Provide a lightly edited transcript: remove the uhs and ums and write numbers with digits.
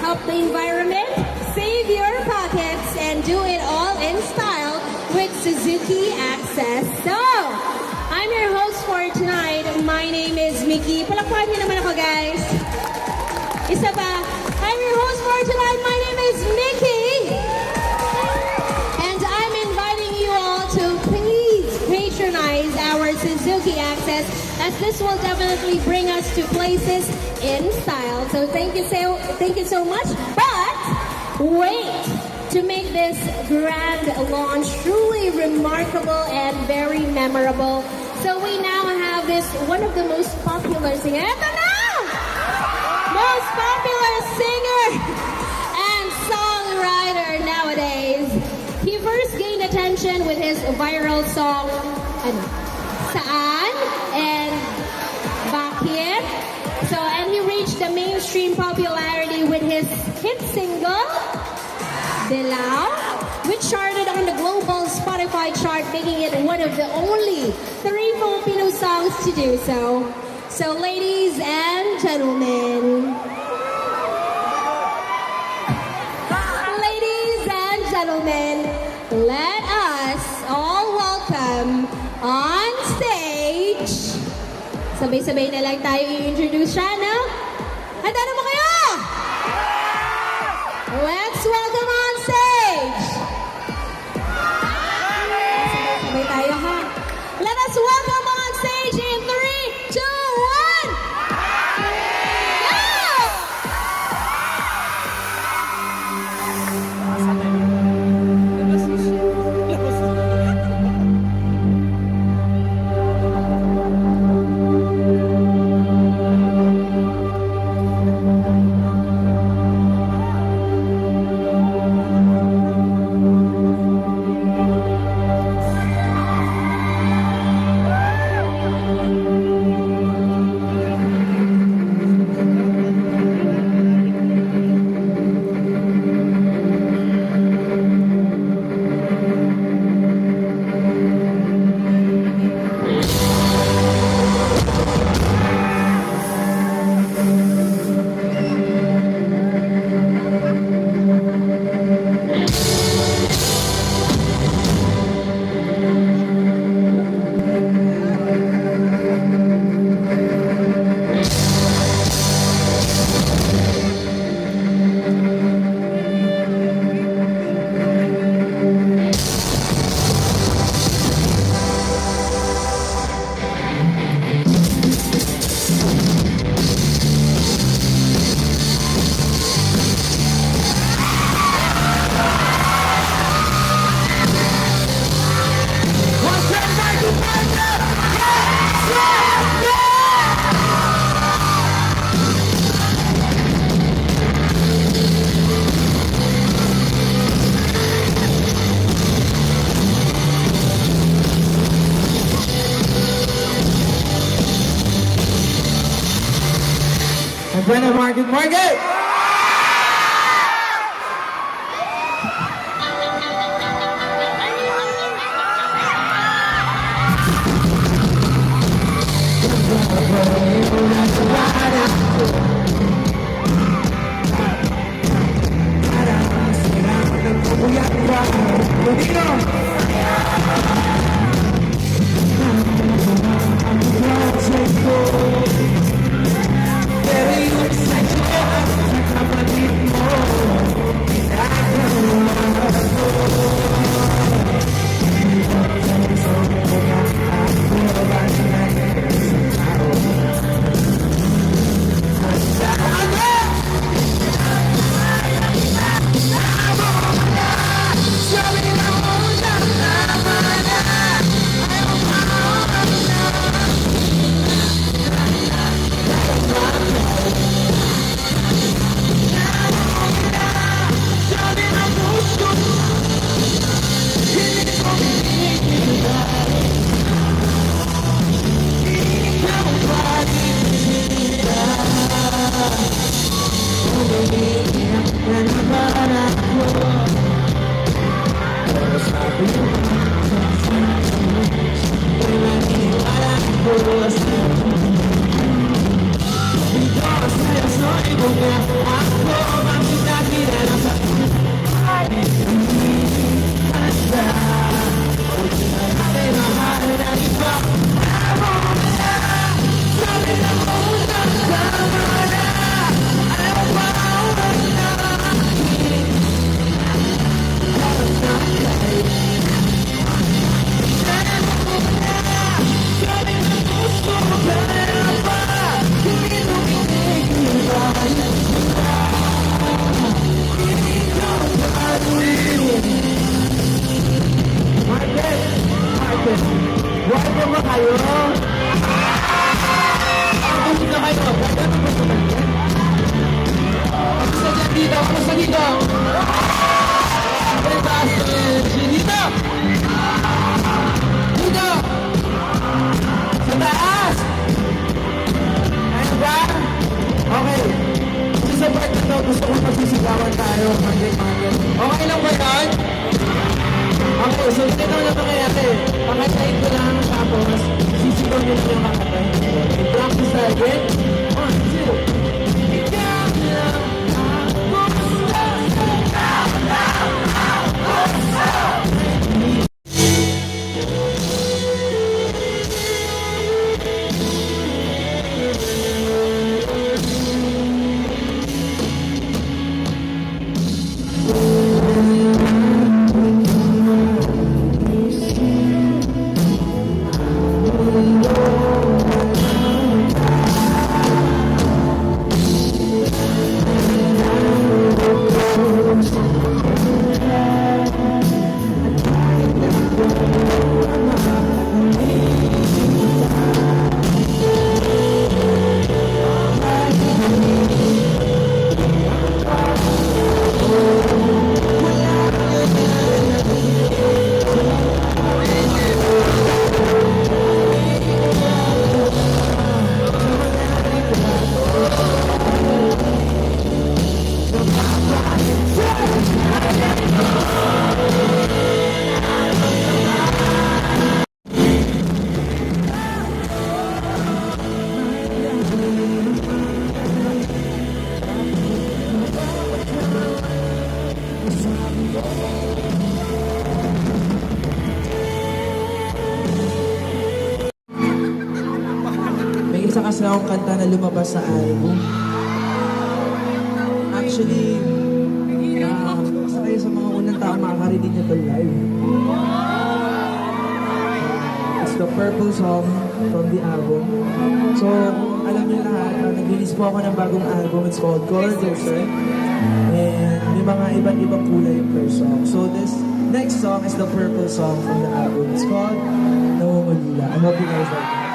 help the environment, save your pockets, and do it all in style with Suzuki Access. So, I'm your host for tonight. My name is Mickey. Palakpakan niyo naman ako, guys. Isa pa. I'm your host for tonight. My name is Mickey. And I'm inviting you all to please patronize our Suzuki Access, as this will definitely bring us to places in style. So thank you so much. But wait, to make this grand launch truly remarkable and very memorable, so we now have this one of the most popular singers. Ito na! Most popular singer and songwriter nowadays. He first gained attention with his viral song, Saan and Bakit. So, and he reached the mainstream popularity with his hit single, Dilaw, which charted on the global Spotify chart, making it one of the only 3 Filipino songs to do so. So, ladies and gentlemen, let us all welcome on stage. Sabay-sabay na lang tayo i-introduce siya, no? Handa na ba kayo? Let's welcome on stage. Sabay-sabay tayo, ha? Let us welcome on stage in 3, 2, 1. Go! Buena Market Market! nyo yung mga katahin ko. I-practice tayo again. 1, 2. Ikaw lang ang May isa kasi akong kanta na lumabas sa album. Actually, isa kayo sa mga unang tao makakarinig nito live. It's the Purple Song from the album. So, kung alam niyo lahat, nag-release po ako ng bagong album. It's called Color Doser. And may mga iba't ibang kulay per song. So, this next song is the Purple Song from the album. It's called Nawawalila. I hope you guys like it.